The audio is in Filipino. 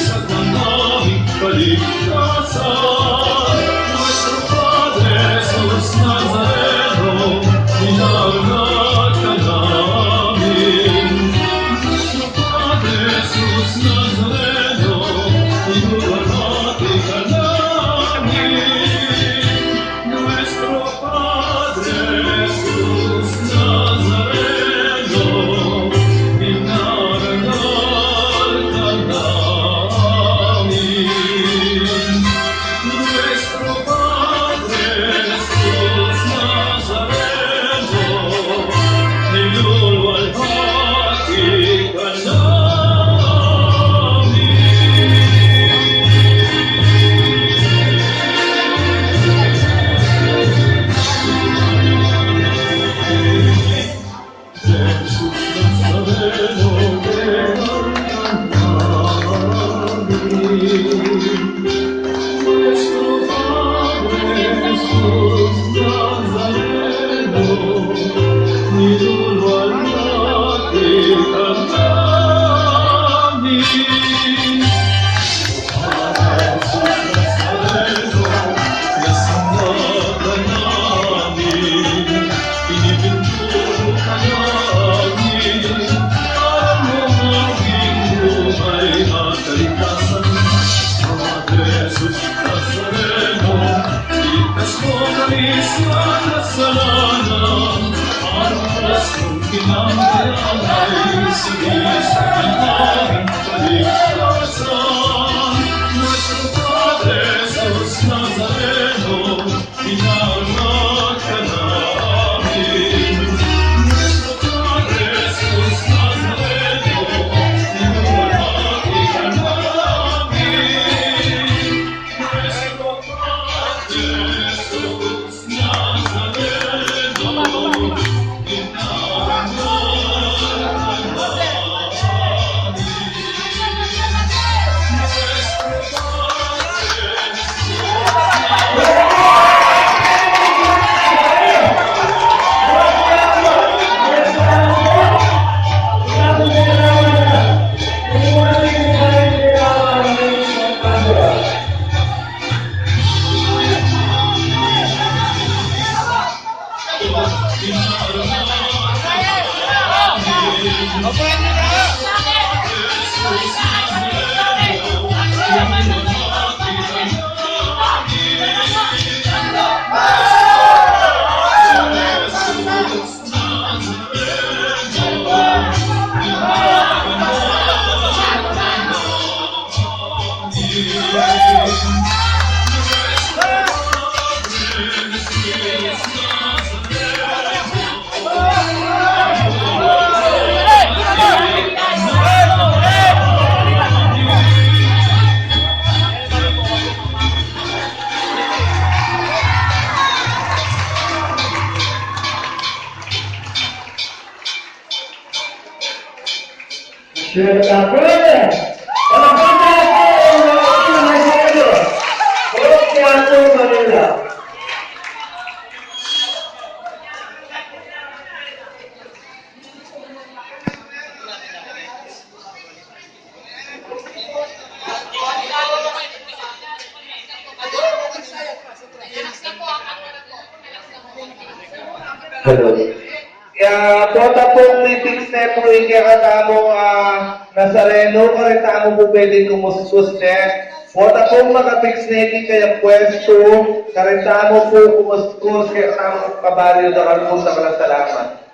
sa naming kaligtasan. Nuestro Padre Jesus Nazareno, inangat ka namin. Nuestro Padre Jesus Nazareno, inangat ka namin. Nuestro Padre Jesus Nazareno, inarangal ka namin. Nuestro Padre Jesus Nazareno, niluluwalhati ka namin. Jesus Nazareno, nuestro Padre Jesus Nazareno, niluluwalhati ka namin. Padre Jesus Nazareno, nasama ka namin, pinipintulo ka namin, ang aming buhay at kaligtasan. Padre Jesus Nazareno, ligtas mo kami sa kasalanan, aras ng kinamatayan, sige sa aming kaligtasan. Nuestro Padre Jesus Nazareno, inangat ka namin. Nuestro Padre Jesus Nazareno, inangat ka namin. Nuestro Padre Jesus Nazareno, inangat ka Bota pong meetings na po ikakatamo Nazareno, karitamo po pwede kumuskus niya. Bota pong makapix na kaya pwesto, karitamo po kumuskus kaya tamo kabaryo na kalpun sa kalasalamat.